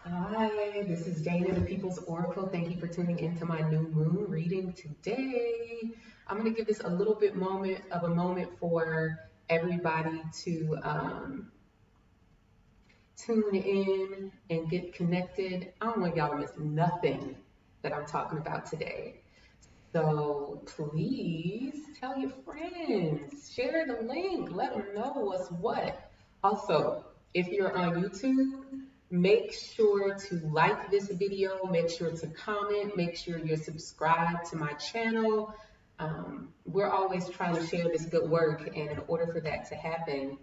Hi, this is Dana, the People's Oracle. Thank you for tuning into my new moon reading today. I'm going to give this a little bit of a moment for everybody to tune in and get connected. I don't want y'all to miss nothing that I'm talking about today. So please tell your friends, share the link, let them know what's what. Also, if you're on YouTube, make sure to like this video, make sure to comment, make sure you're subscribed to my channel. We're always trying to share this good work, and in order for that to happen,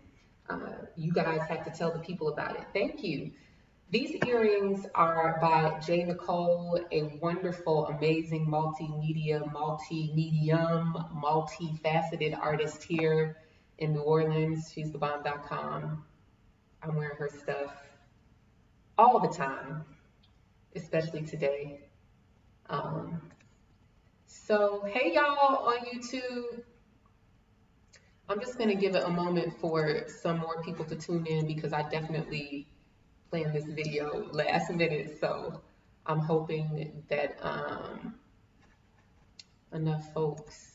you guys have to tell the people about it. Thank you. These earrings are by J. Nicole, a wonderful, amazing multimedia, multi-medium, multifaceted artist here in New Orleans. She's thebomb.com. I'm wearing her stuff all the time, especially today. So, hey y'all on YouTube. I'm just going to give it a moment for some more people to tune in because I definitely planned this video last minute. So I'm hoping that enough folks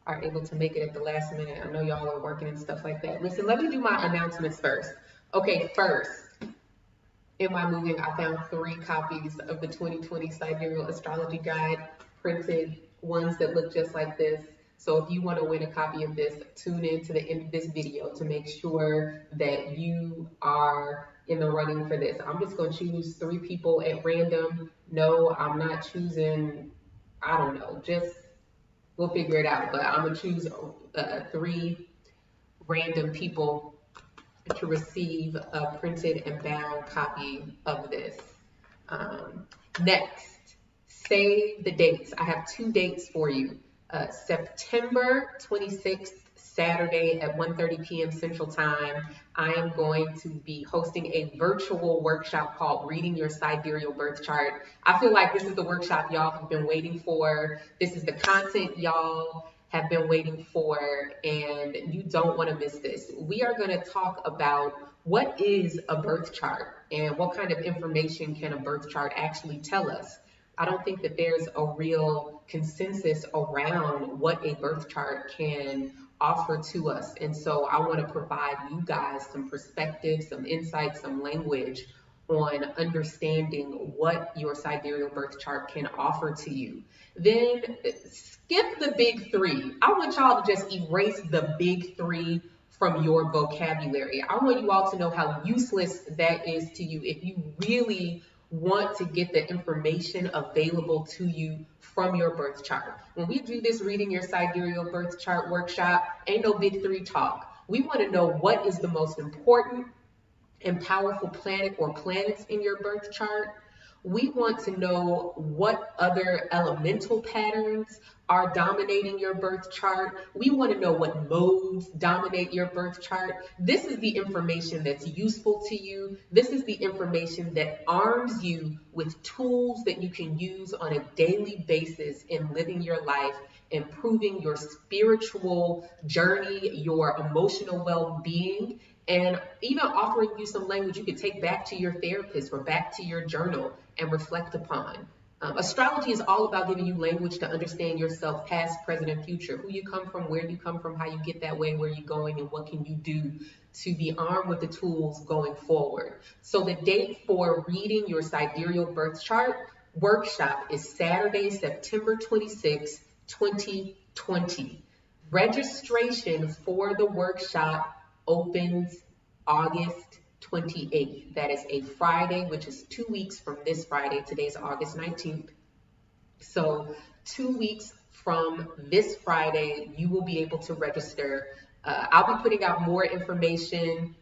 are able to make it at the last minute. I know y'all are working and stuff like that. Listen, let me do my announcements first. Okay, first, in my moving, I found 3 copies of the 2020 Sidereal Astrology Guide, printed ones that look just like this. So if you want to win a copy of this, tune in to the end of this video to make sure that you are in the running for this. I'm just going to choose 3 people at random. No, I'm not choosing, I don't know, just we'll figure it out. But I'm going to choose 3 random people to receive a printed and bound copy of this. Next, save the dates. I have 2 dates for you. September 26th, Saturday at 1:30 p.m. Central Time, I am going to be hosting a virtual workshop called Reading Your Sidereal Birth Chart. I feel like this is the workshop y'all have been waiting for. This is the content y'all have been waiting for, and you don't want to miss this. We are going to talk about what is a birth chart and what kind of information can a birth chart actually tell us. I don't think that there's a real consensus around what a birth chart can offer to us. And so I want to provide you guys some perspective, some insight, some language on understanding what your sidereal birth chart can offer to you. Then skip the big 3. I want y'all to just erase the big 3 from your vocabulary. I want you all to know how useless that is to you if you really want to get the information available to you from your birth chart. When we do this Reading Your Sidereal Birth Chart workshop, ain't no big 3 talk. We want to know what is the most important and powerful planet or planets in your birth chart. We want to know what other elemental patterns are dominating your birth chart. We want to know what modes dominate your birth chart. This is the information that's useful to you. This is the information that arms you with tools that you can use on a daily basis in living your life, improving your spiritual journey, your emotional well-being, and even offering you some language you can take back to your therapist or back to your journal and reflect upon. Astrology is all about giving you language to understand yourself, past, present, and future, who you come from, where you come from, how you get that way, where you're going, and what can you do to be armed with the tools going forward. So the date for Reading Your Sidereal Birth Chart workshop is Saturday, September 26, 2020. Registration for the workshop opens August 28th. That is a Friday, which is 2 weeks from this Friday. Today's August 19th. So 2 weeks from this Friday, you will be able to register. I'll be putting out more information,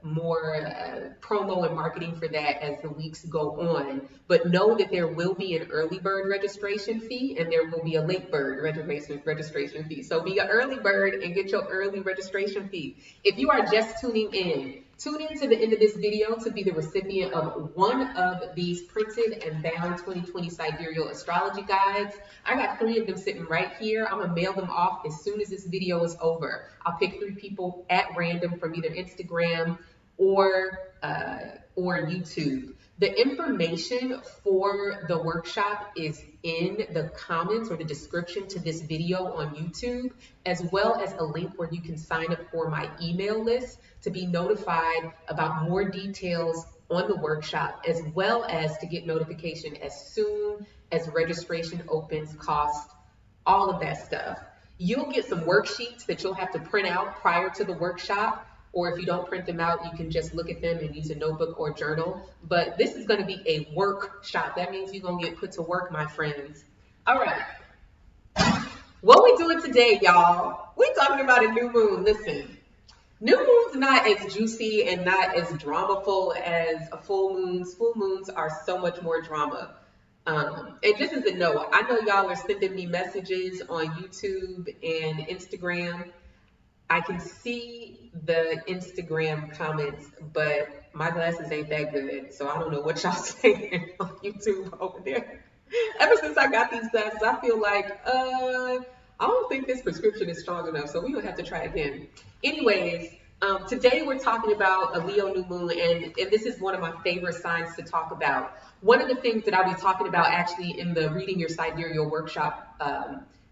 more promo and marketing for that as the weeks go on. But know that there will be an early bird registration fee and there will be a late bird registration fee. So be an early bird and get your early registration fee. If you are just tuning in, tune in to the end of this video to be the recipient of one of these printed and bound 2020 Sidereal Astrology Guides. I got 3 of them sitting right here. I'm gonna mail them off as soon as this video is over. I'll pick 3 people at random from either Instagram or or YouTube. The information for the workshop is in the comments or the description to this video on YouTube, as well as a link where you can sign up for my email list to be notified about more details on the workshop, as well as to get notification as soon as registration opens, cost, all of that stuff. You'll get some worksheets that you'll have to print out prior to the workshop, or if you don't print them out, you can just look at them and use a notebook or journal. But this is going to be a workshop. That means you're going to get put to work, my friends. All right. What we doing today, y'all? We talking about a new moon. Listen, new moon's not as juicy and not as dramaful as a full moons. Full moons are so much more drama. And just as a note, I know y'all are sending me messages on YouTube and Instagram. I can see the Instagram comments, but my glasses ain't that good, so I don't know what y'all saying on YouTube over there. Ever since I got these glasses, I feel like, I don't think this prescription is strong enough, so we're gonna have to try again. Anyways, today we're talking about a Leo new moon, and this is one of my favorite signs to talk about. One of the things that I'll be talking about actually in the Reading Your Sidereal workshop,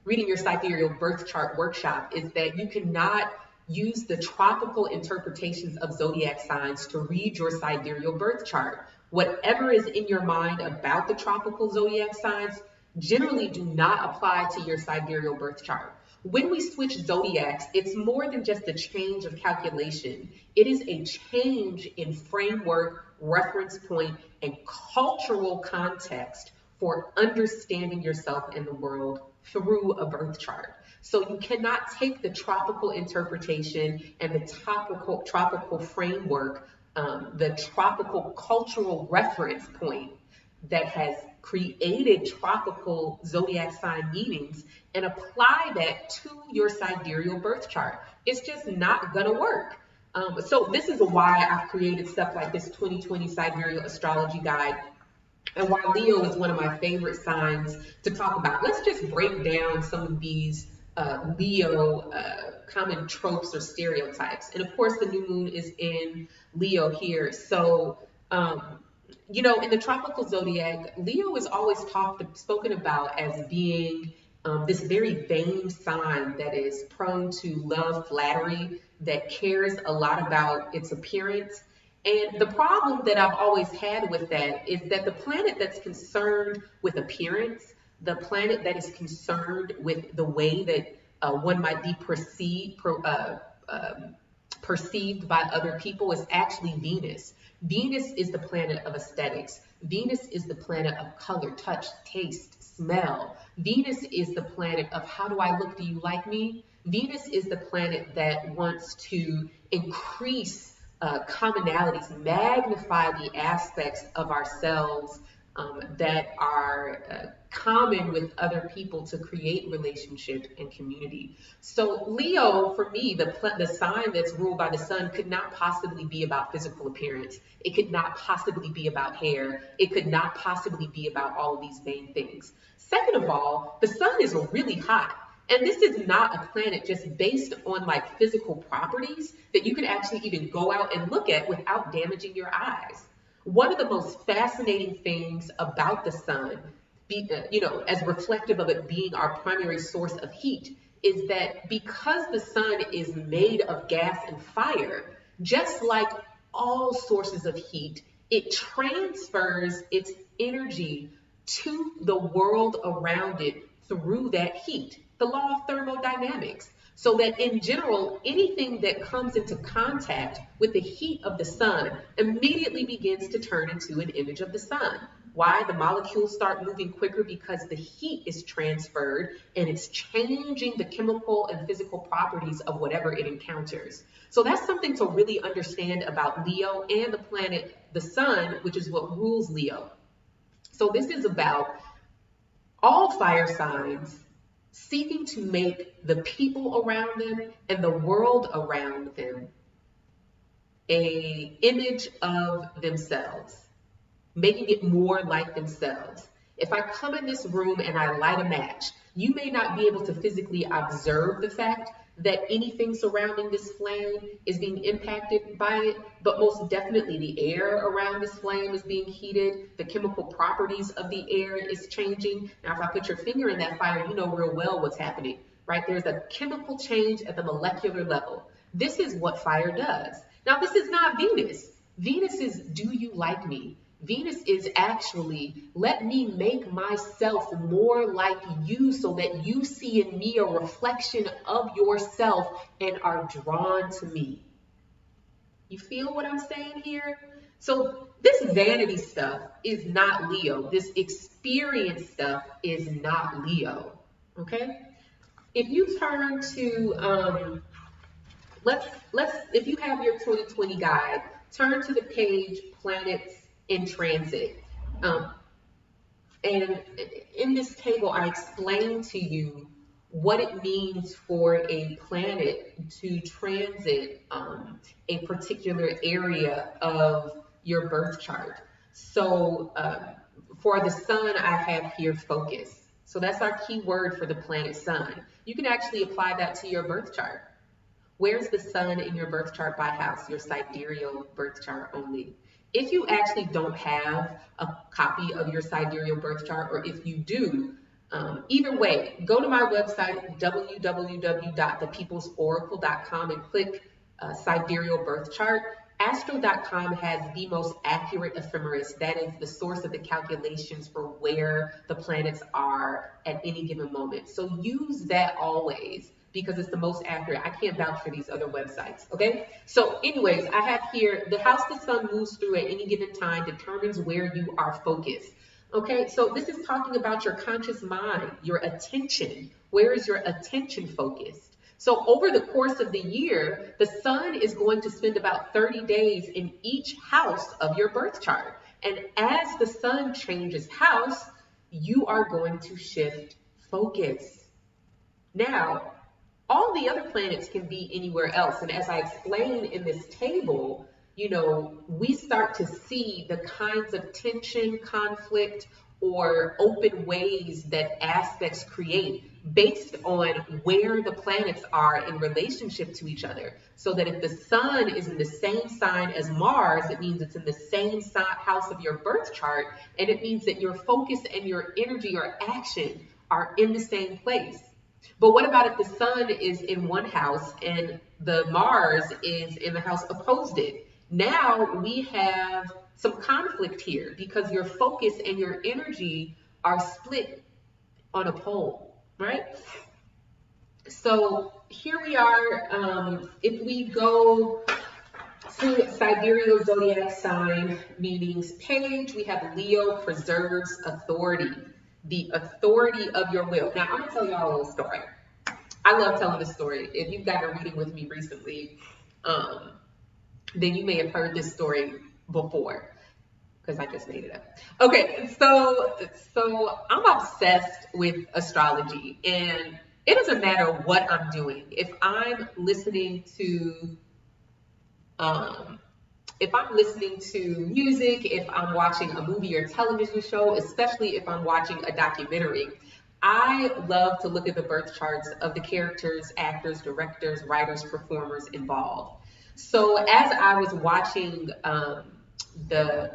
Reading Your Sidereal Birth Chart workshop, is that you cannot use the tropical interpretations of zodiac signs to read your sidereal birth chart. Whatever is in your mind about the tropical zodiac signs generally do not apply to your sidereal birth chart. When we switch zodiacs, it's more than just a change of calculation. It is a change in framework, reference point, and cultural context for understanding yourself and the world through a birth chart. So you cannot take the tropical interpretation and the tropical framework, the tropical cultural reference point that has created tropical zodiac sign meanings and apply that to your sidereal birth chart. It's just not gonna work. So this is why I've created stuff like this 2020 Sidereal Astrology Guide, and why Leo is one of my favorite signs to talk about. Let's just break down some of these Leo common tropes or stereotypes. And of course, the new moon is in Leo here. So, you know, in the tropical zodiac, Leo is always spoken about as being this very vain sign that is prone to love flattery, that cares a lot about its appearance. And the problem that I've always had with that is that the planet that's concerned with appearance, the planet that is concerned with the way that one might be perceived by other people is actually Venus. Venus is the planet of aesthetics. Venus is the planet of color, touch, taste, smell. Venus is the planet of how do I look? Do you like me? Venus is the planet that wants to increase commonalities, magnify the aspects of ourselves that are common with other people to create relationship and community. So Leo, for me, the sign that's ruled by the sun could not possibly be about physical appearance. It could not possibly be about hair. It could not possibly be about all of these vain things. Second of all, the sun is really hot. And this is not a planet just based on like physical properties that you can actually even go out and look at without damaging your eyes. One of the most fascinating things about the sun, you know, as reflective of it being our primary source of heat, is that because the sun is made of gas and fire, just like all sources of heat, it transfers its energy to the world around it through that heat. The law of thermodynamics. So that in general, anything that comes into contact with the heat of the sun immediately begins to turn into an image of the sun. Why? The molecules start moving quicker because the heat is transferred and it's changing the chemical and physical properties of whatever it encounters. So that's something to really understand about Leo and the planet, the sun, which is what rules Leo. So this is about all fire signs seeking to make the people around them and the world around them an image of themselves, making it more like themselves. If I come in this room and I light a match, you may not be able to physically observe the fact that anything surrounding this flame is being impacted by it, but most definitely the air around this flame is being heated. The chemical properties of the air is changing. Now, if I put your finger in that fire, you know real well what's happening, right? There's a chemical change at the molecular level. This is what fire does. Now, this is not Venus. Venus is, do you like me? Venus is actually, let me make myself more like you so that you see in me a reflection of yourself and are drawn to me. You feel what I'm saying here? So this vanity stuff is not Leo. This experience stuff is not Leo. Okay? If you turn to, if you have your 2020 guide, turn to the page Planets in Transit. And in this table, I explain to you what it means for a planet to transit a particular area of your birth chart. So for the sun, I have here focus. So that's our key word for the planet sun. You can actually apply that to your birth chart. Where's the sun in your birth chart by house, your sidereal birth chart only? If you actually don't have a copy of your sidereal birth chart, or if you do, either way, go to my website, www.thepeoplesoracle.com, and click sidereal birth chart. Astro.com has the most accurate ephemeris. That is the source of the calculations for where the planets are at any given moment. So use that always, because it's the most accurate. I can't vouch for these other websites, okay? So anyways, I have here, the house the sun moves through at any given time determines where you are focused, okay? So this is talking about your conscious mind, your attention. Where is your attention focused? So over the course of the year, the sun is going to spend about 30 days in each house of your birth chart. And as the sun changes house, you are going to shift focus. Now, all the other planets can be anywhere else. And as I explain in this table, you know, we start to see the kinds of tension, conflict, or open ways that aspects create based on where the planets are in relationship to each other. So that if the sun is in the same sign as Mars, it means it's in the same house of your birth chart. And it means that your focus and your energy or action are in the same place. But what about if the sun is in one house and the Mars is in the house opposed it? Now we have some conflict here because your focus and your energy are split on a pole, right? So here we are. If we go to sidereal zodiac sign meanings page, we have Leo preserves authority. The authority of your will. Now, I'm going to tell y'all a little story. I love telling this story. If you've got a reading with me recently, then you may have heard this story before because I just made it up. Okay, so I'm obsessed with astrology, and it doesn't matter what I'm doing. If I'm listening to music, if I'm watching a movie or television show, especially if I'm watching a documentary, I love to look at the birth charts of the characters, actors, directors, writers, performers involved. So as I was watching the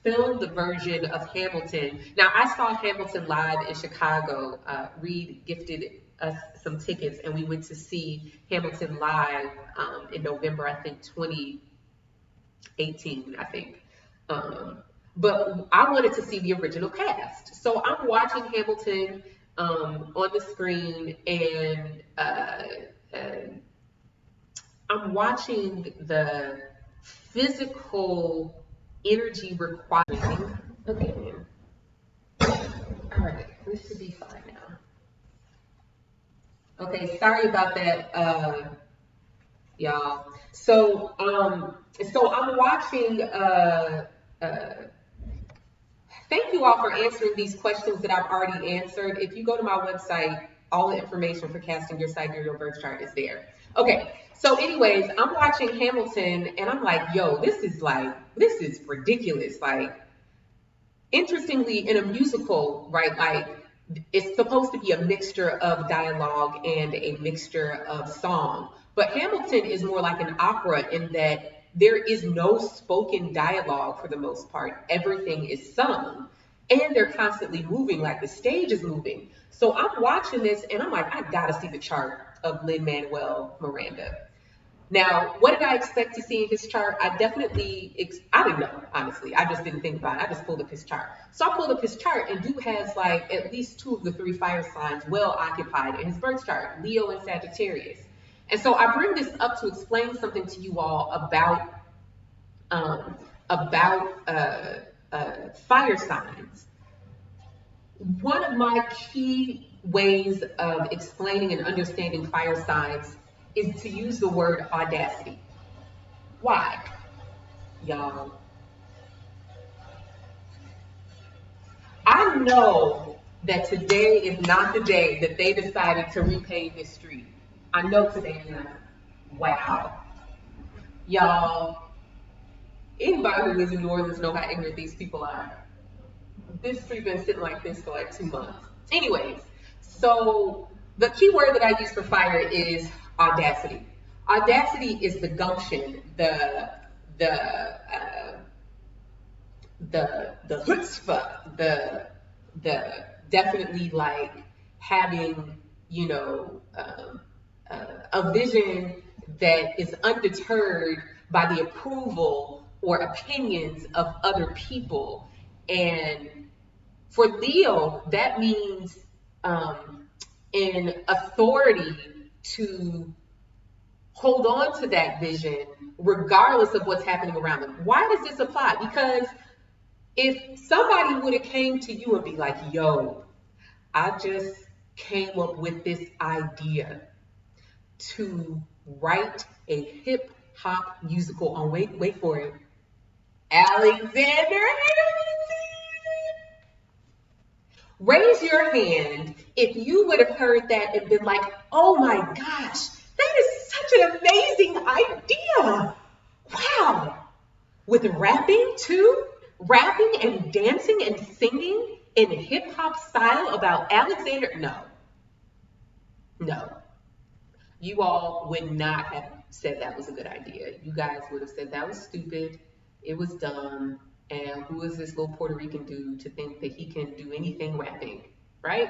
version of Hamilton, now I saw Hamilton live in Chicago. Reed gifted us some tickets and we went to see Hamilton live in November, I think 2018, I think. But I wanted to see the original cast. So I'm watching Hamilton on the screen, and I'm watching the physical energy required. Okay. All right, this should be fine now. Okay, sorry about that, y'all. So I'm watching. Thank you all for answering these questions that I've already answered. If you go to my website, all the information for casting your sidereal birth chart is there. Okay, so anyways, I'm watching Hamilton and I'm like, yo, this is ridiculous. Like, interestingly, in a musical, right, like it's supposed to be a mixture of dialogue and a mixture of song. But Hamilton is more like an opera in that there is no spoken dialogue for the most part. Everything is sung. And they're constantly moving, like the stage is moving. So I'm watching this and I'm like, I gotta see the chart of Lin-Manuel Miranda. Now, what did I expect to see in his chart? I didn't know, honestly. I just didn't think about it. I just pulled up his chart. So I pulled up his chart, and dude has like at least 2 of the 3 fire signs well occupied in his birth chart, Leo and Sagittarius. And so I bring this up to explain something to you all um, about fire signs. One of my key ways of explaining and understanding fire signs is to use the word audacity. Why? Y'all, I know that today is not the day that they decided to repave this street. I know today is not. Wow. Y'all, anybody who lives in New Orleans know how ignorant these people are. This street been sitting like this for like 2 months. Anyways, so the key word that I use for fire is audacity. Audacity is the gumption, the the chutzpah, the definitely like having a vision that is undeterred by the approval or opinions of other people. And for Leo, that means an authority to hold on to that vision regardless of what's happening around them. Why does this apply? Because if somebody would have came to you and be like, yo, I just came up with this idea to write a hip hop musical on, wait for it, Alexander Hamilton. Raise your hand if you would have heard that and been like, oh my gosh, that is such an amazing idea. Wow. With rapping too? Rapping and dancing and singing in hip hop style about Alexander? No. You all would not have said that was a good idea. You guys would have said that was stupid. It was dumb. And who is this little Puerto Rican dude to think that he can do anything rapping, right?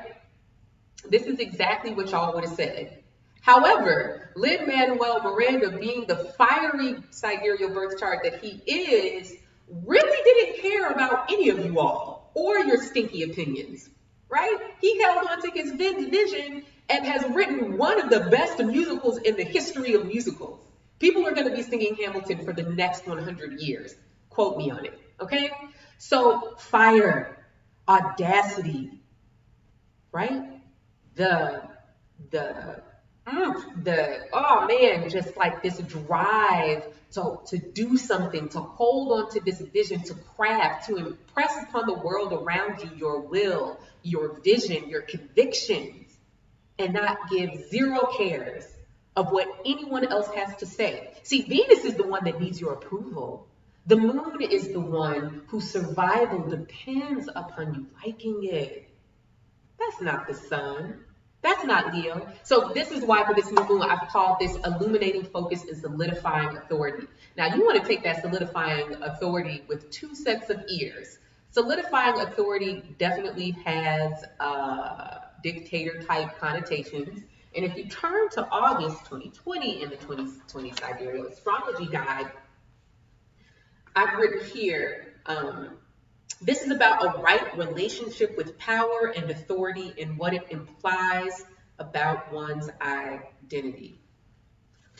This is exactly what y'all would have said. However, Lin-Manuel Miranda, being the fiery sidereal birth chart that he is, really didn't care about any of you all or your stinky opinions, right? He held on to his vision and has written one of the best musicals in the history of musicals. People are going to be singing Hamilton for the next 100 years. Quote me on it, okay? So fire, audacity, right? Oh man, just like this drive to do something, to hold on to this vision, to craft, to impress upon the world around you your will, your vision, your convictions, and not give 0 cares of what anyone else has to say. See, Venus is the one that needs your approval. The moon is the one whose survival depends upon you liking it. That's not the sun. That's not Leo. So this is why for this new moon, I've called this illuminating focus and solidifying authority. Now you want to take that solidifying authority with 2 sets of ears. Solidifying authority definitely has dictator type connotations. And if you turn to August 2020 in the 2020 Sidereal Astrology Guide, I've written here, this is about a right relationship with power and authority and what it implies about one's identity.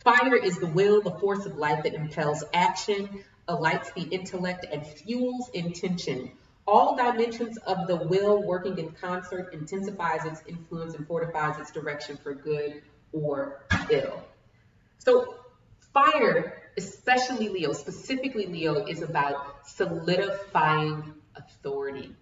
Fire is the will, the force of life that impels action, alights the intellect, and fuels intention. All dimensions of the will working in concert intensifies its influence and fortifies its direction for good or ill. So fire, especially Leo, specifically Leo, is about solidifying authority.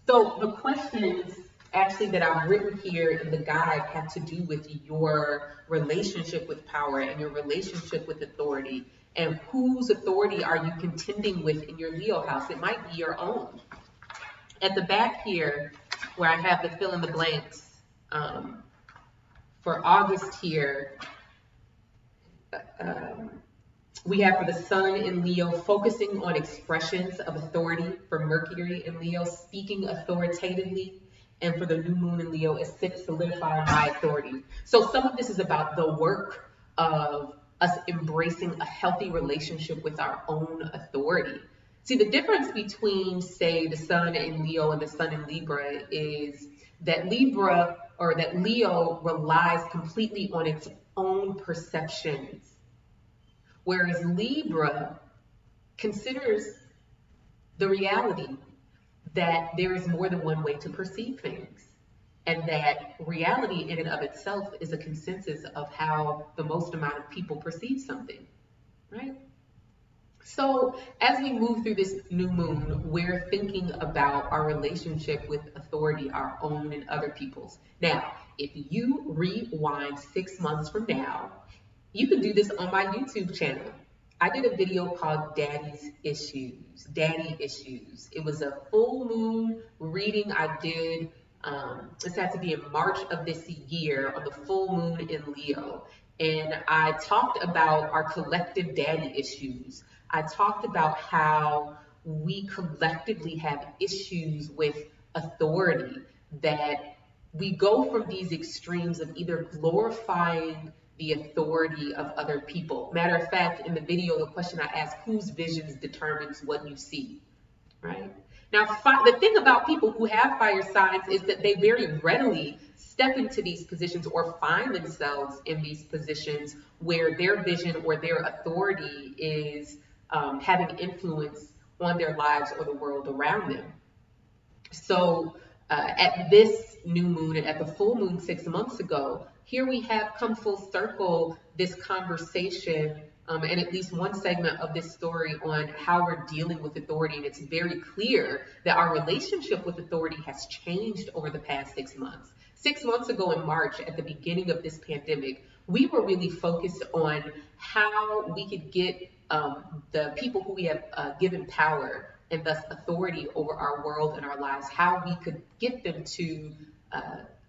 So the questions actually that I've written here in the guide have to do with your relationship with power and your relationship with authority, and whose authority are you contending with in your Leo house. It might be your own. At the back here, where I have the fill in the blanks. For August here, we have for the sun in Leo, focusing on expressions of authority. For Mercury in Leo, speaking authoritatively. And for the new moon in Leo, it's solidifying my authority. So some of this is about the work of us embracing a healthy relationship with our own authority. See, the difference between, say, the sun in Leo and the sun in Libra is that Leo relies completely on its own perceptions, whereas Libra considers the reality that there is more than one way to perceive things, and that reality in and of itself is a consensus of how the most amount of people perceive something, right? So as we move through this new moon, we're thinking about our relationship with authority, our own and other people's. Now, if you rewind 6 months from now, you can do this on my YouTube channel. I did a video called Daddy Issues. It was a full moon reading I did. This had to be in March of this year on the full moon in Leo. And I talked about our collective daddy issues. I talked about how we collectively have issues with authority, that we go from these extremes of either glorifying the authority of other people. Matter of fact, in the video, the question I asked, whose visions determines what you see, right? Now, the thing about people who have fire signs is that they very readily step into these positions or find themselves in these positions where their vision or their authority is having influence on their lives or the world around them. So at this new moon and at the full moon 6 months ago, here we have come full circle this conversation and at least one segment of this story on how we're dealing with authority. And it's very clear that our relationship with authority has changed over the past 6 months. 6 months ago in March, at the beginning of this pandemic, we were really focused on how we could get the people who we have given power and thus authority over our world and our lives, how we could get them to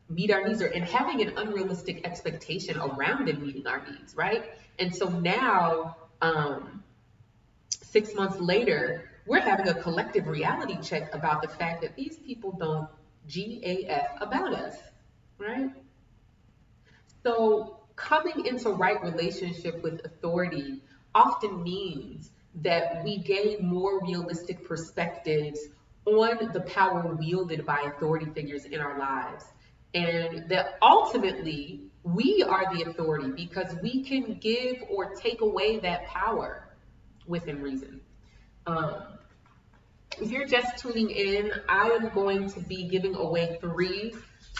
meet our needs, and having an unrealistic expectation around them meeting our needs, right? And so now, 6 months later, we're having a collective reality check about the fact that these people don't GAF about us, right? So coming into right relationship with authority often means that we gain more realistic perspectives on the power wielded by authority figures in our lives. And that ultimately we are the authority because we can give or take away that power within reason. If you're just tuning in, I am going to be giving away 3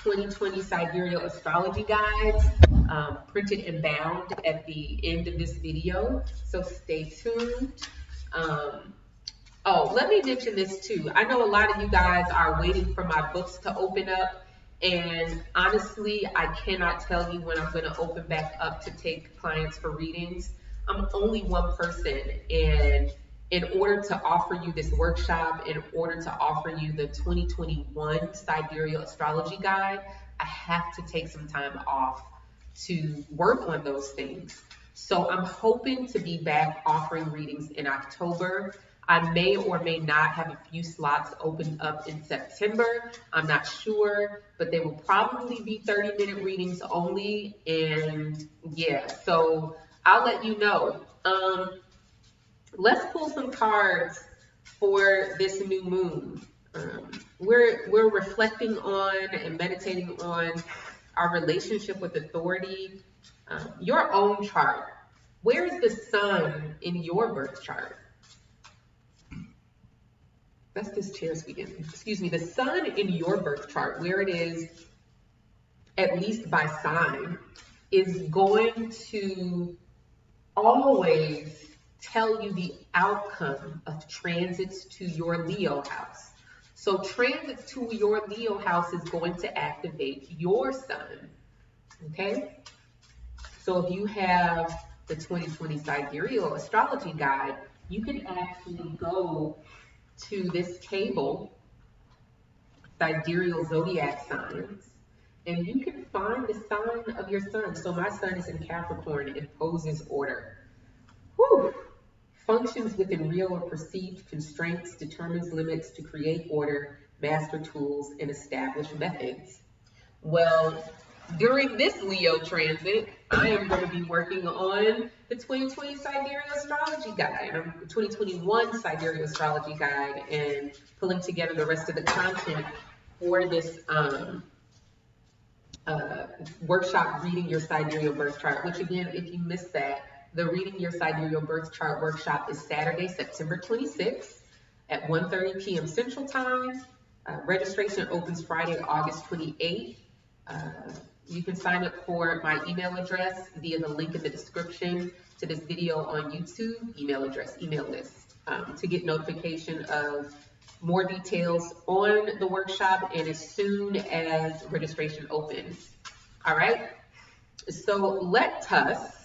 2020 Sidereal astrology guides, printed and bound at the end of this video. So stay tuned. Oh, let me mention this too. I know a lot of you guys are waiting for my books to open up. And honestly, I cannot tell you when I'm going to open back up to take clients for readings. I'm only one person, and in order to offer you this workshop, in order to offer you the 2021 Sidereal Astrology Guide, I have to take some time off to work on those things. So I'm hoping to be back offering readings in October. I may or may not have a few slots open up in September. I'm not sure, but they will probably be 30-minute readings only. And yeah, so I'll let you know. Let's pull some cards for this new moon. We're reflecting on and meditating on our relationship with authority. Your own chart. Where is the sun in your birth chart? That's this chair speaking. Excuse me. The sun in your birth chart, where it is, at least by sign, is going to always tell you the outcome of transits to your Leo house. So transits to your Leo house is going to activate your sun. Okay? So if you have the 2020 Sidereal Astrology Guide, you can actually go to this table sidereal zodiac signs, and you can find the sign of your sun. So my sun is in Capricorn, imposes order. Whew. Functions within real or perceived constraints, determines limits to create order, master tools, and establish methods. Well, during this Leo transit, I am going to be working on the 2020 Sidereal Astrology Guide, 2021 Sidereal Astrology Guide, and pulling together the rest of the content for this workshop, Reading Your Sidereal Birth Chart, which again, if you missed that, the Reading Your Sidereal Birth Chart workshop is Saturday, September 26th at 1:30 p.m. Central Time. Registration opens Friday, August 28th. You can sign up for my email address via the link in the description to this video on YouTube, email address, email list, to get notification of more details on the workshop and as soon as registration opens. All right, so let us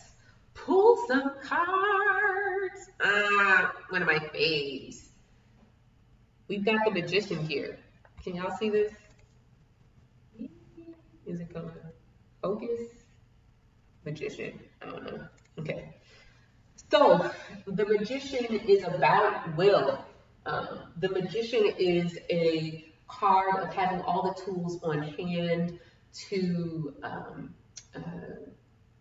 pull some cards. One of my faves. We've got the Magician here. Can y'all see this? Is it going to focus? Magician. I don't know. Okay. So the Magician is about will. The Magician is a card of having all the tools on hand to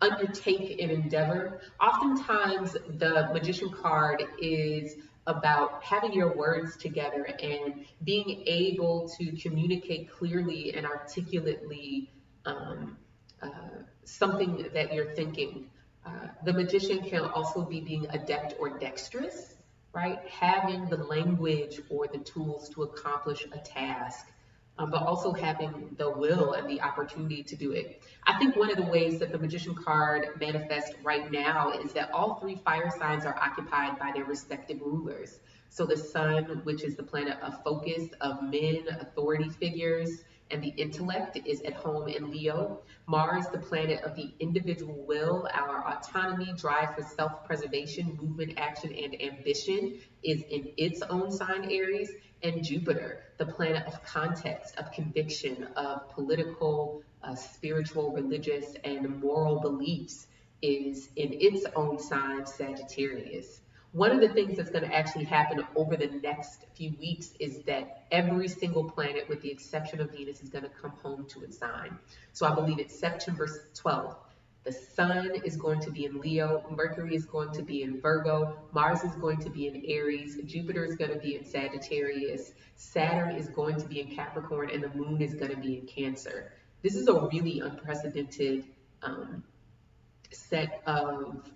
undertake an endeavor. Oftentimes, the Magician card is about having your words together and being able to communicate clearly and articulately something that you're thinking. The Magician can also be being adept or dexterous, right? Having the language or the tools to accomplish a task, but also having the will and the opportunity to do it. I think one of the ways that the Magician card manifests right now is that all three fire signs are occupied by their respective rulers. So the sun, which is the planet of focus, of men, authority figures, and the intellect, is at home in Leo. Mars, the planet of the individual will, our autonomy, drive for self-preservation, movement, action, and ambition, is in its own sign, Aries. And Jupiter, the planet of context, of conviction, of political, spiritual, religious, and moral beliefs, is in its own sign, Sagittarius. One of the things that's going to actually happen over the next few weeks is that every single planet, with the exception of Venus, is going to come home to its sign. So I believe it's September 12th. The sun is going to be in Leo, Mercury is going to be in Virgo, Mars is going to be in Aries, Jupiter is going to be in Sagittarius, Saturn is going to be in Capricorn, and the moon is going to be in Cancer. This is a really unprecedented set of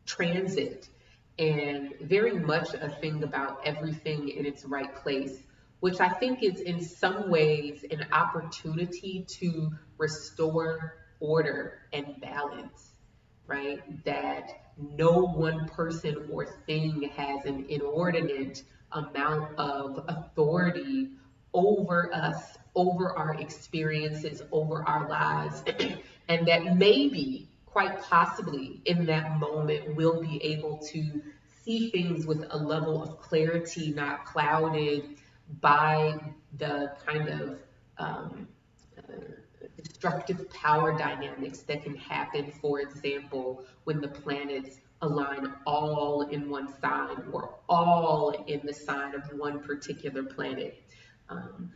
transit, and very much a thing about everything in its right place, which I think is in some ways an opportunity to restore order and balance, right? That no one person or thing has an inordinate amount of authority over us, over our experiences, over our lives, and that maybe, quite possibly, in that moment, we'll be able to see things with a level of clarity, not clouded by the kind of destructive power dynamics that can happen, for example, when the planets align all in one sign or all in the sign of one particular planet.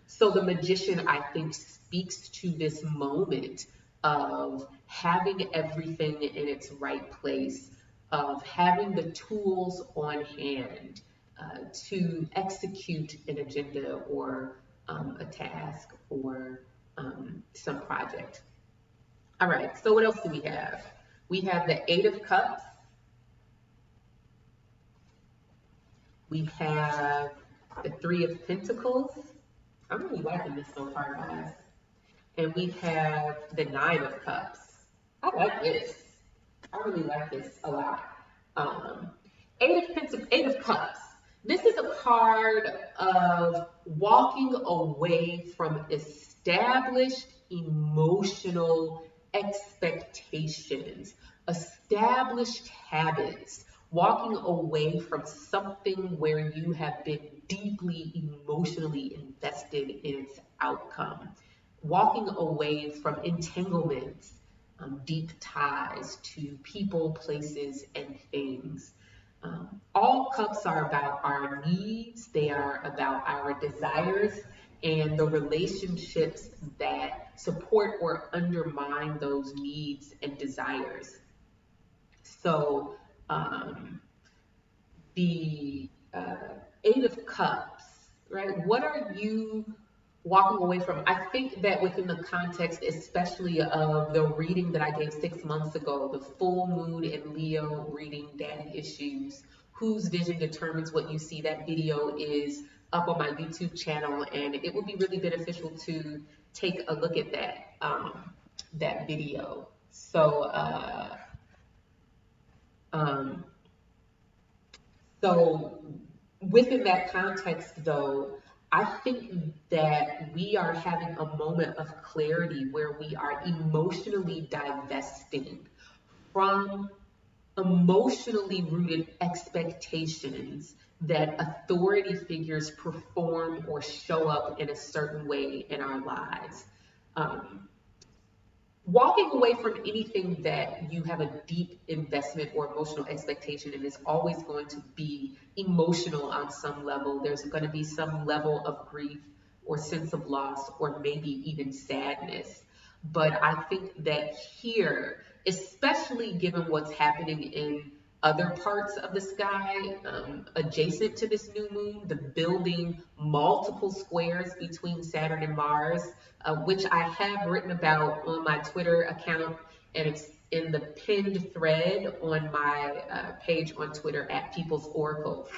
So the Magician, I think, speaks to this moment of having everything in its right place, of having the tools on hand to execute an agenda or a task or some project. All right, so what else do we have? We have the Eight of Cups. We have the Three of Pentacles. I'm really liking this so far, guys. And we have the Nine of Cups. I like this. I really like this a lot. Eight of Pentacles, Eight of Cups. This is a card of walking away from established emotional expectations, established habits, walking away from something where you have been deeply emotionally invested in its outcome, walking away from entanglements, deep ties to people, places, and things. All cups are about our needs, they are about our desires, and the relationships that support or undermine those needs and desires. So, the Eight of Cups, right? What are you walking away from? I think that within the context, especially of the reading that I gave 6 months ago, the full moon in Leo reading Daddy Issues, whose vision determines what you see. That video is up on my YouTube channel, and it would be really beneficial to take a look at that video. Um, so within that context, though, I think that we are having a moment of clarity where we are emotionally divesting from emotionally rooted expectations that authority figures perform or show up in a certain way in our lives. Um, Walking away from anything that you have a deep investment or emotional expectation in is always going to be emotional on some level. There's going to be some level of grief or sense of loss or maybe even sadness. But I think that here, especially given what's happening in other parts of the sky adjacent to this new moon, the building multiple squares between Saturn and Mars, which I have written about on my Twitter account, and it's in the pinned thread on my page on Twitter at People's Oracle.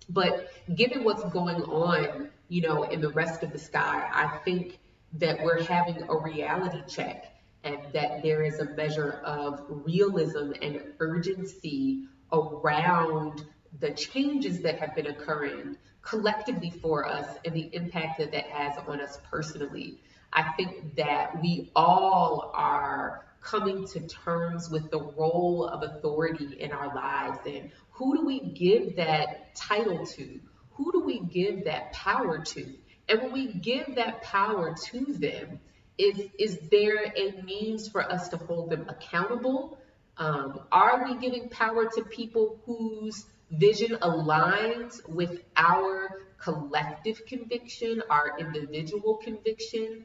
But given what's going on, in the rest of the sky, I think that we're having a reality check and that there is a measure of realism and urgency around the changes that have been occurring collectively for us and the impact that that has on us personally. I think that we all are coming to terms with the role of authority in our lives, and who do we give that title to? Who do we give that power to? And when we give that power to them, is there a means for us to hold them accountable? Are we giving power to people whose vision aligns with our collective conviction, our individual conviction?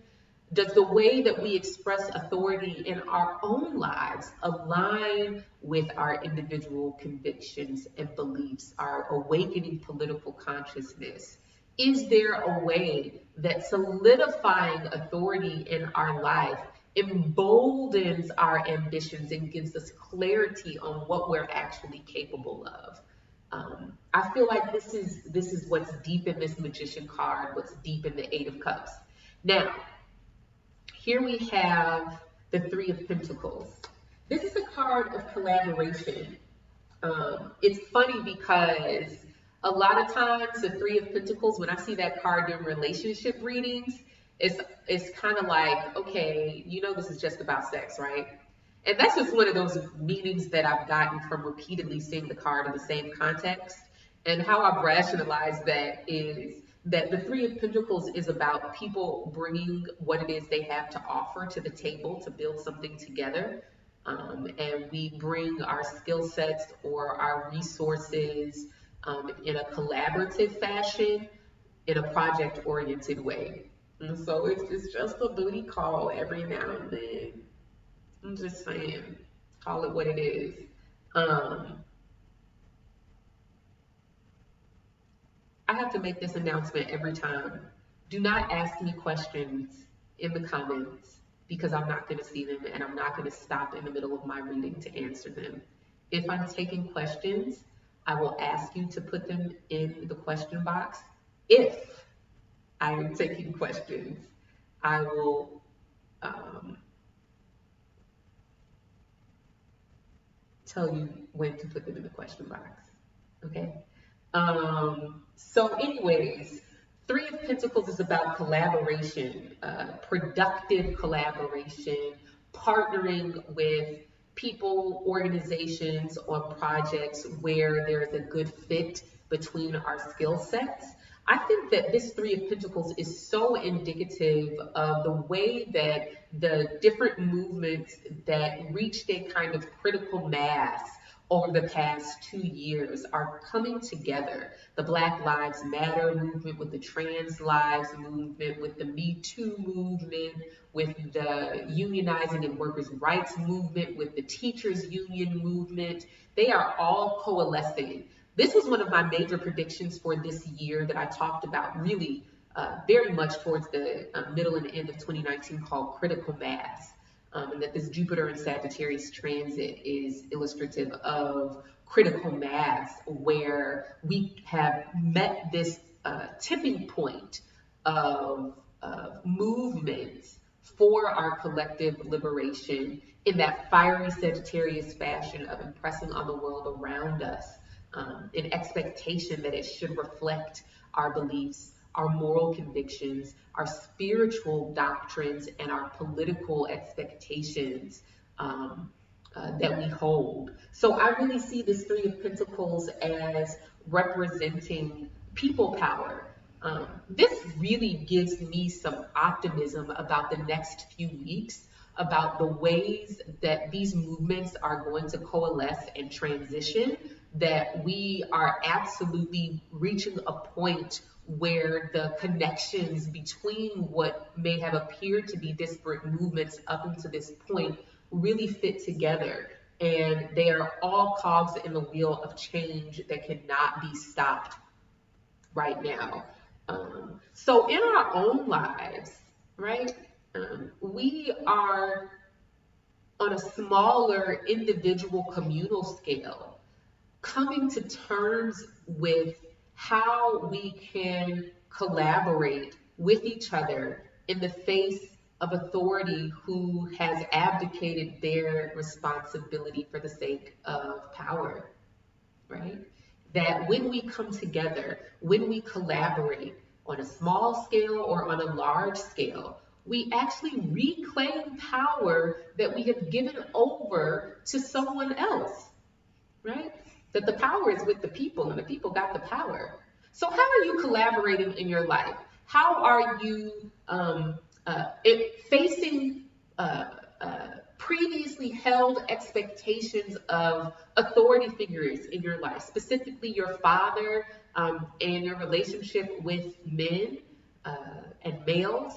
Does the way that we express authority in our own lives align with our individual convictions and beliefs, our awakening political consciousness? Is there a way that solidifying authority in our life emboldens our ambitions and gives us clarity on what we're actually capable of? I feel like this is what's deep in this Magician card, what's deep in the Eight of Cups. Now, here we have the Three of Pentacles. This is a card of collaboration. It's funny because a lot of times the Three of Pentacles, when I see that card in relationship readings, it's kind of like, okay, this is just about sex, right? And that's just one of those meanings that I've gotten from repeatedly seeing the card in the same context. And how I've rationalized that is that the Three of Pentacles is about people bringing what it is they have to offer to the table to build something together. And we bring our skill sets or our resources in a collaborative fashion, in a project-oriented way. And so it's just a booty call every now and then. I'm just saying, call it what it is. I have to make this announcement every time. Do not ask me questions in the comments because I'm not going to see them and I'm not going to stop in the middle of my reading to answer them. If I'm taking questions, I will ask you to put them in the question box. If I am taking questions, I will tell you when to put them in the question box. Okay? So anyways, Three of Pentacles is about collaboration, productive collaboration, partnering with people, organizations, or projects where there's a good fit between our skill sets. I think that this Three of Pentacles is so indicative of the way that the different movements that reached a kind of critical mass over the past 2 years are coming together. The Black Lives Matter movement, with the trans lives movement, with the Me Too movement, with the unionizing and workers' rights movement, with the teachers' union movement. They are all coalescing. This was one of my major predictions for this year that I talked about really very much towards the middle and end of 2019, called critical mass. And that this Jupiter and Sagittarius transit is illustrative of critical mass, where we have met this tipping point of movements for our collective liberation in that fiery Sagittarius fashion of impressing on the world around us an expectation that it should reflect our beliefs, our moral convictions, our spiritual doctrines, and our political expectations that we hold. So I really see this Three of Pentacles as representing people power. This really gives me some optimism about the next few weeks, about the ways that these movements are going to coalesce and transition, that we are absolutely reaching a point where the connections between what may have appeared to be disparate movements up until this point really fit together. And they are all cogs in the wheel of change that cannot be stopped right now. So in our own lives, right, we are on a smaller individual communal scale coming to terms with how we can collaborate with each other in the face of authority who has abdicated their responsibility for the sake of power, right? That when we come together, when we collaborate on a small scale or on a large scale, we actually reclaim power that we have given over to someone else, right? That the power is with the people and the people got the power. So how are you collaborating in your life? How are you facing previously held expectations of authority figures in your life, specifically your father and your relationship with men and males?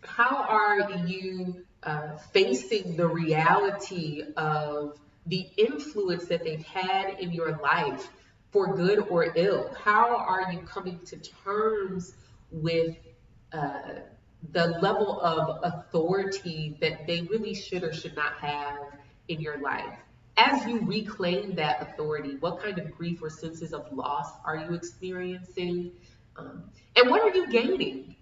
How are you facing the reality of the influence that they've had in your life, for good or ill? How are you coming to terms with the level of authority that they really should or should not have in your life? As you reclaim that authority, what kind of grief or senses of loss are you experiencing? And what are you gaining?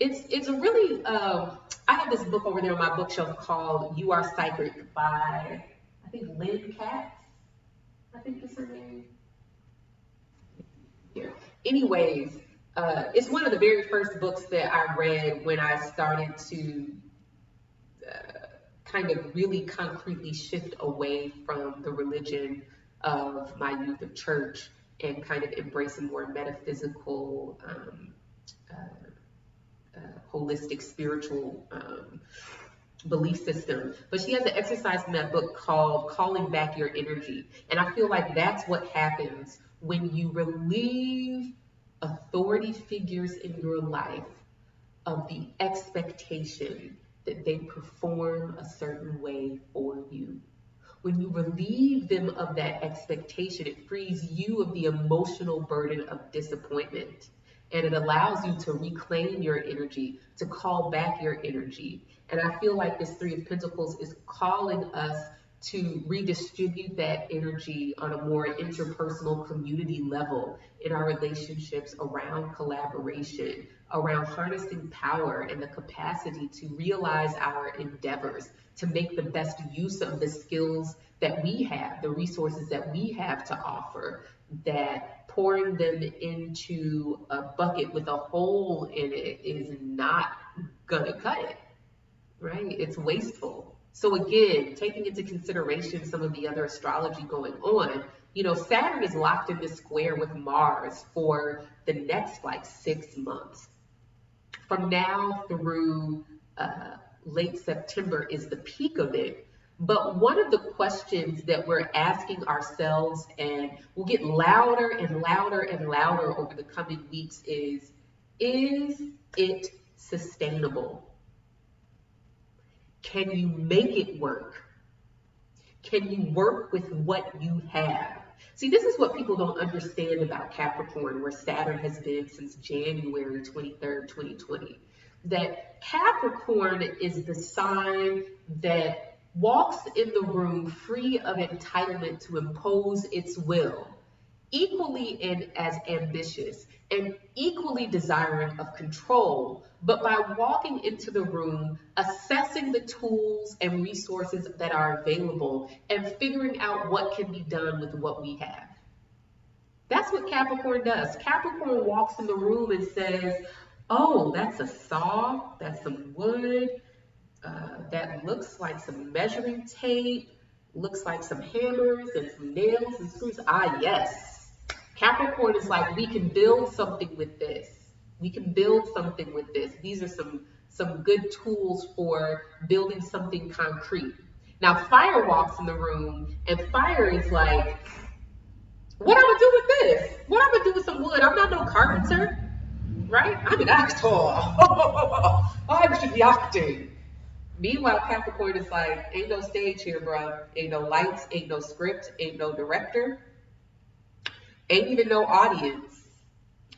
It's a really, I have this book over there on my bookshelf called You Are Sacred by, I think, Lynn Katz, I think is her name. Yeah. Anyways, it's one of the very first books that I read when I started to kind of really concretely shift away from the religion of my youth of church and kind of embrace a more metaphysical, holistic, spiritual belief system. But she has an exercise in that book called Calling Back Your Energy. And I feel like that's what happens when you relieve authority figures in your life of the expectation that they perform a certain way for you. When you relieve them of that expectation, it frees you of the emotional burden of disappointment. And it allows you to reclaim your energy, to call back your energy. And I feel like this Three of Pentacles is calling us to redistribute that energy on a more interpersonal community level in our relationships, around collaboration, around harnessing power and the capacity to realize our endeavors, to make the best use of the skills that we have, the resources that we have to offer, that pouring them into a bucket with a hole in it is not gonna cut it, right? It's wasteful. So again, taking into consideration some of the other astrology going on, Saturn is locked in this square with Mars for the next like 6 months. From now through late September is the peak of it. But one of the questions that we're asking ourselves, and will get louder and louder and louder over the coming weeks, is it sustainable? Can you make it work? Can you work with what you have? See, this is what people don't understand about Capricorn, where Saturn has been since January 23rd, 2020. That Capricorn is the sign that walks in the room free of entitlement to impose its will, equally and as ambitious and equally desiring of control, but by walking into the room, assessing the tools and resources that are available and figuring out what can be done with what we have. That's what Capricorn does. Capricorn walks in the room and says, oh, that's a saw, that's some wood, that looks like some measuring tape, looks like some hammers and some nails and screws. Ah, yes. Capricorn is like, we can build something with this. We can build something with this. These are some good tools for building something concrete. Now, fire walks in the room, and fire is like, what I'm gonna do with this? What I'm gonna do with some wood? I'm not no carpenter, right? I'm an actor. I should be acting. Meanwhile, Capricorn is like, ain't no stage here, bro. Ain't no lights, ain't no script, ain't no director. Ain't even no audience.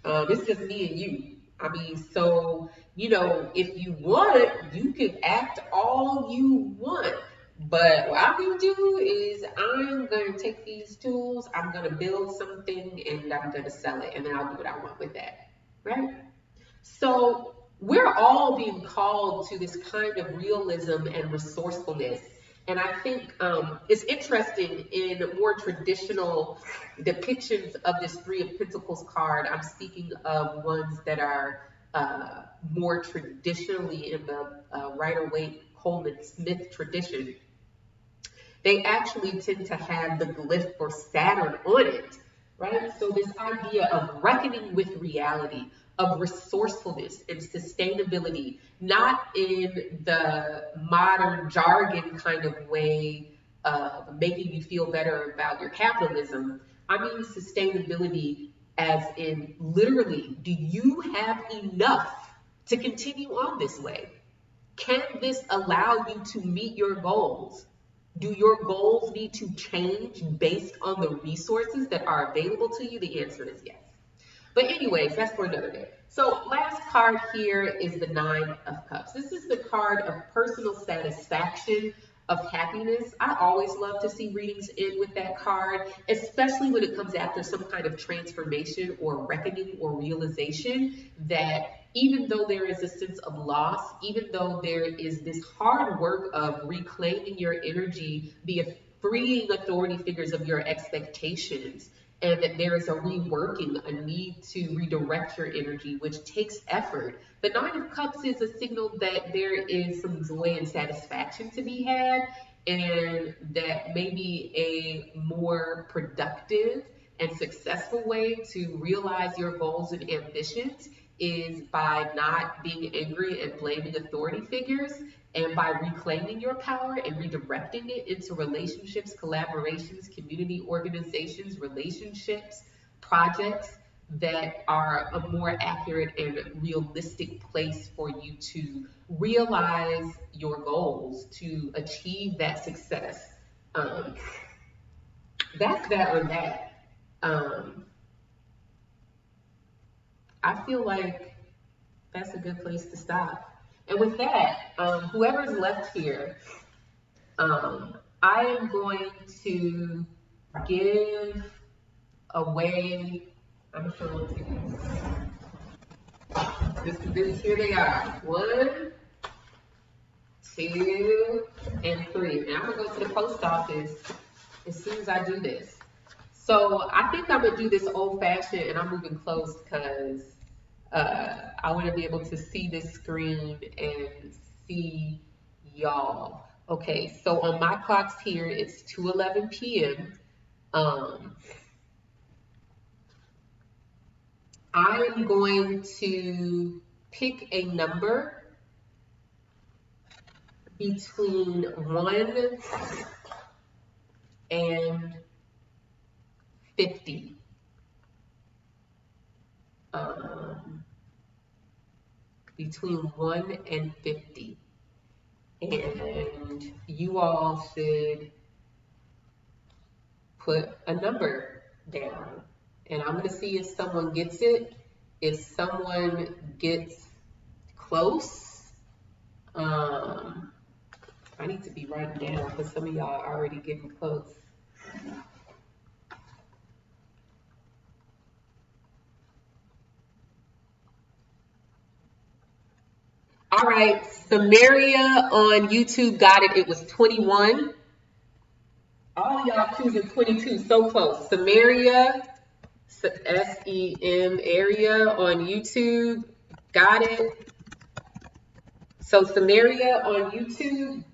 It's just me and you. I mean, so, if you want, you can act all you want. But what I'm going to do is I'm going to take these tools, I'm going to build something, and I'm going to sell it. And then I'll do what I want with that. Right? So we're all being called to this kind of realism and resourcefulness. And I think it's interesting, in more traditional depictions of this Three of Pentacles card, I'm speaking of ones that are more traditionally in the Rider-Waite Coleman Smith tradition. They actually tend to have the glyph for Saturn on it, right? So this idea of reckoning with reality, of resourcefulness and sustainability, not in the modern jargon kind of way of making you feel better about your capitalism. I mean sustainability as in literally, do you have enough to continue on this way? Can this allow you to meet your goals? Do your goals need to change based on the resources that are available to you? The answer is yes. But anyways, that's for another day. So last card here is the Nine of Cups. This is the card of personal satisfaction, of happiness. I always love to see readings end with that card, especially when it comes after some kind of transformation or reckoning or realization that even though there is a sense of loss, even though there is this hard work of reclaiming your energy, the freeing authority figures of your expectations, and that there is a reworking, a need to redirect your energy, which takes effort. The Nine of Cups is a signal that there is some joy and satisfaction to be had, and that maybe a more productive and successful way to realize your goals and ambitions is by not being angry and blaming authority figures, and by reclaiming your power and redirecting it into relationships, collaborations, community organizations, relationships, projects that are a more accurate and realistic place for you to realize your goals, to achieve that success. That's that on that. I feel like that's a good place to stop. And with that, whoever's left here, I am going to give away, I'm sure this, here they are. 1, 2, and 3. And I'm gonna go to the post office as soon as I do this. So I think I'm gonna do this old fashioned, and I'm moving close because I want to be able to see this screen and see y'all. Okay, so on my clocks here, it's 2:11 p.m. Um, I'm going to pick a number between 1 and 50. Um, between 1 and 50. And you all should put a number down. And I'm going to see if someone gets it. If someone gets close, I need to be writing down because some of y'all are already getting close. All right, Samaria on YouTube got it. It was 21. All y'all choosing 22, so close. Samaria, SEM area on YouTube, got it. So Samaria on YouTube,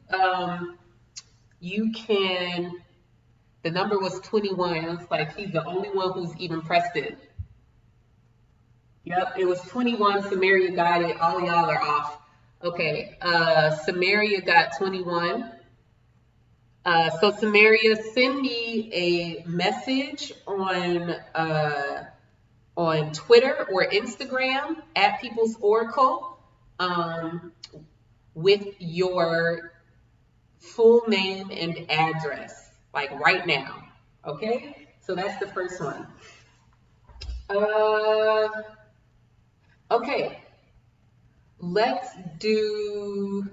you can, the number was 21. It's like he's the only one who's even pressed it. Yep, it was 21. Samaria got it. All y'all are off. Okay, Samaria got 21. So Samaria, send me a message on Twitter or Instagram at People's Oracle with your full name and address, like right now. Okay, so that's the first one. Okay, let's do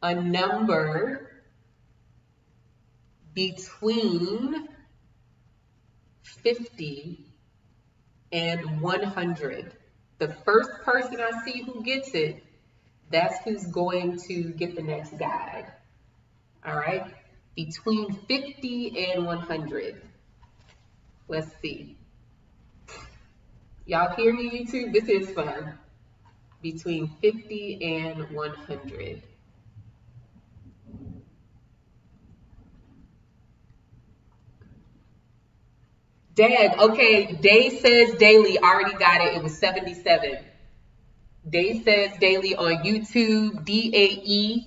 a number between 50 and 100. The first person I see who gets it, that's who's going to get the next guide. All right, between 50 and 100. Let's see. Y'all hear me, YouTube? This is fun. Between 50 and 100. Dag, okay, Day Says Daily already got it. It was 77. Day Says Daily on YouTube, DAE.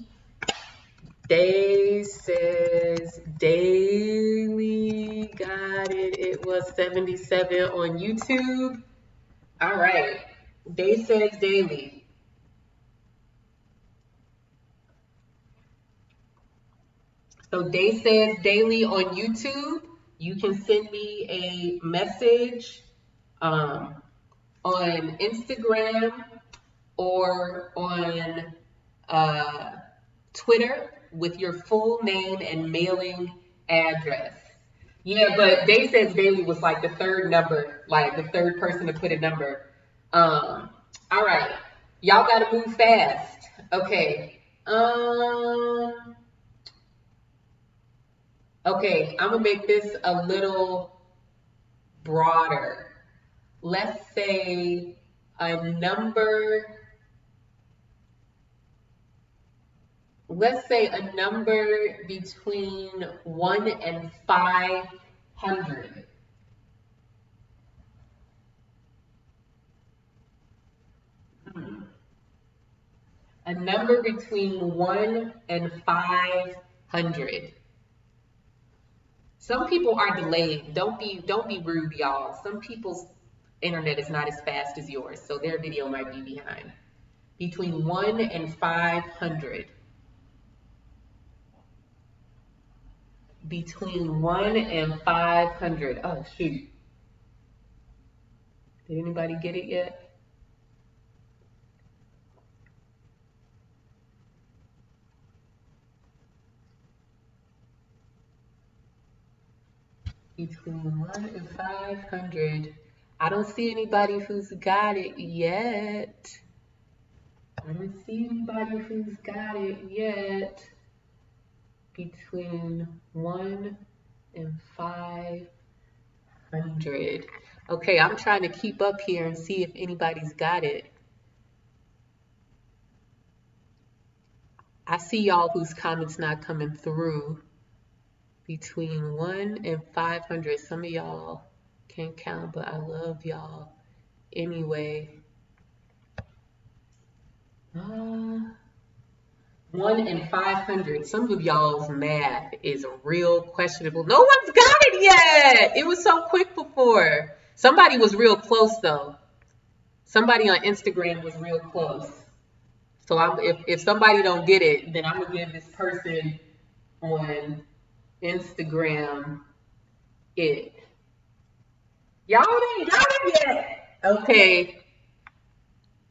Day Says Daily got it. It was 77 on YouTube. All right. Day Says Daily. So Day Says Daily on YouTube. You can send me a message on Instagram or on Twitter with your full name and mailing address. Yeah, but Day Says Daily was like the third number, like the third person to put a number. All right, y'all gotta move fast. Okay. Okay, I'm gonna make this a little broader. Let's say a number. Let's say a number between 1 and 500. A number between 1 and 500. Some people are delayed. Don't be rude, y'all. Some people's internet is not as fast as yours, so their video might be behind. Between 1 and 500. Between 1 and 500. Oh, shoot. Did anybody get it yet? Between 1 and 500. I don't see anybody who's got it yet. I don't see anybody who's got it yet. Between 1 and 500. Okay, I'm trying to keep up here and see if anybody's got it. I see y'all whose comments not coming through. Between 1 and 500. Some of y'all can't count, but I love y'all anyway. 1 and 500. Some of y'all's math is real questionable. No one's got it yet. It was so quick before. Somebody was real close though. Somebody on Instagram was real close. So if somebody don't get it, then I'm gonna give this person on Instagram it. Y'all didn't got it yet. Okay.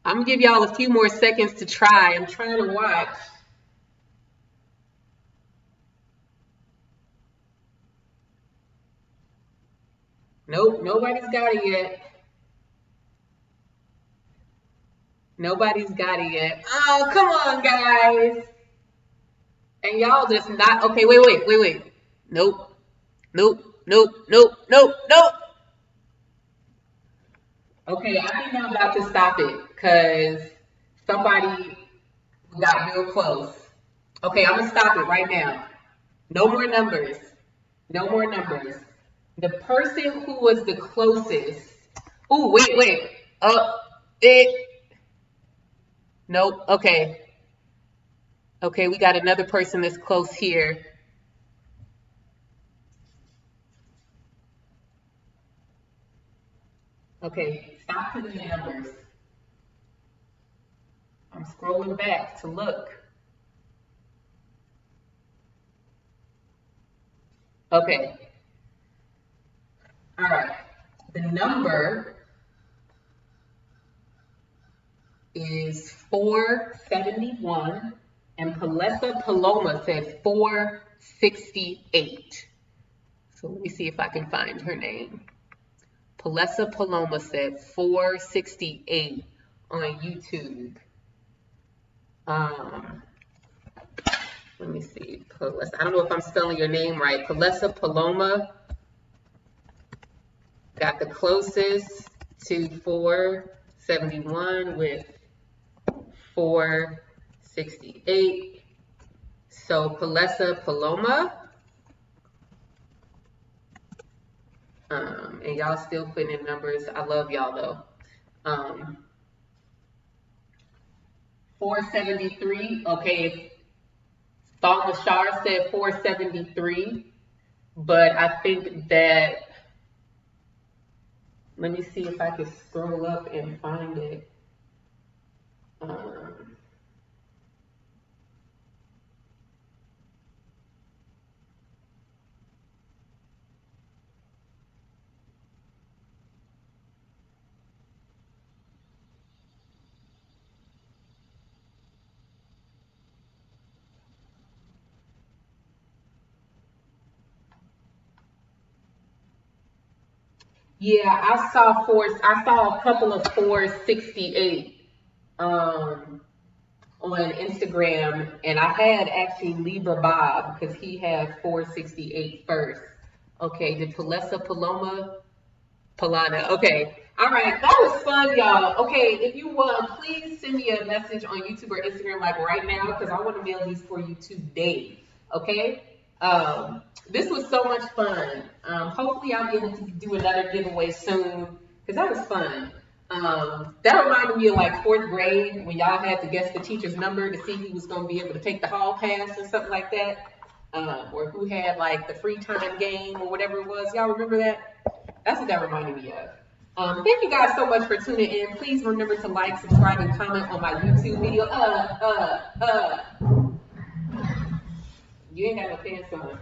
I'm gonna give y'all a few more seconds to try. I'm trying to watch. Nope, nobody's got it yet. Nobody's got it yet. Oh, come on, guys. And y'all just not, okay, wait. Nope. Okay, I think I'm about to stop it because somebody got real close. Okay, I'm gonna stop it right now. No more numbers. No more numbers. The person who was the closest. Oh, wait. Nope. Okay. Okay, we got another person that's close here. Okay, stop putting the numbers. I'm scrolling back to look. Okay. All right. The number is 471, and Paloma said 468. So let me see if I can find her name. Paloma said 468 on YouTube. Let me see. I don't know if I'm spelling your name right. Paloma got the closest to 471 with 468. So Paloma. And y'all still putting in numbers. I love y'all though. 473. Okay, Mashar said 473, but I think that, let me see if I can scroll up and find it. Yeah, I saw a couple of 468 on Instagram, and I had actually Libra Bob because he had 468 first. Okay, did Palana? Okay, all right, that was fun, y'all. Okay, if you want, please send me a message on YouTube or Instagram like right now because I want to mail these for you today. Okay. This was so much fun. Hopefully I'll be able to do another giveaway soon because that was fun. That reminded me of like 4th grade when y'all had to guess the teacher's number to see who was going to be able to take the hall pass or something like that. Or who had like the free time game or whatever it was. Y'all remember that? That's what that reminded me of. Thank you guys so much for tuning in. Please remember to like, subscribe, and comment on my YouTube video. You ain't got no pants on.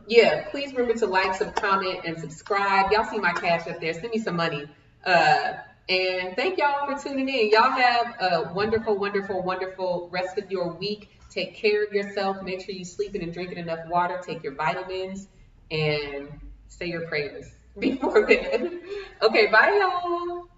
Yeah, please remember to like, comment, and subscribe. Y'all see my cash up there. Send me some money. And thank y'all for tuning in. Y'all have a wonderful, wonderful, wonderful rest of your week. Take care of yourself. Make sure you're sleeping and drinking enough water. Take your vitamins and say your prayers before bed. Okay, bye y'all.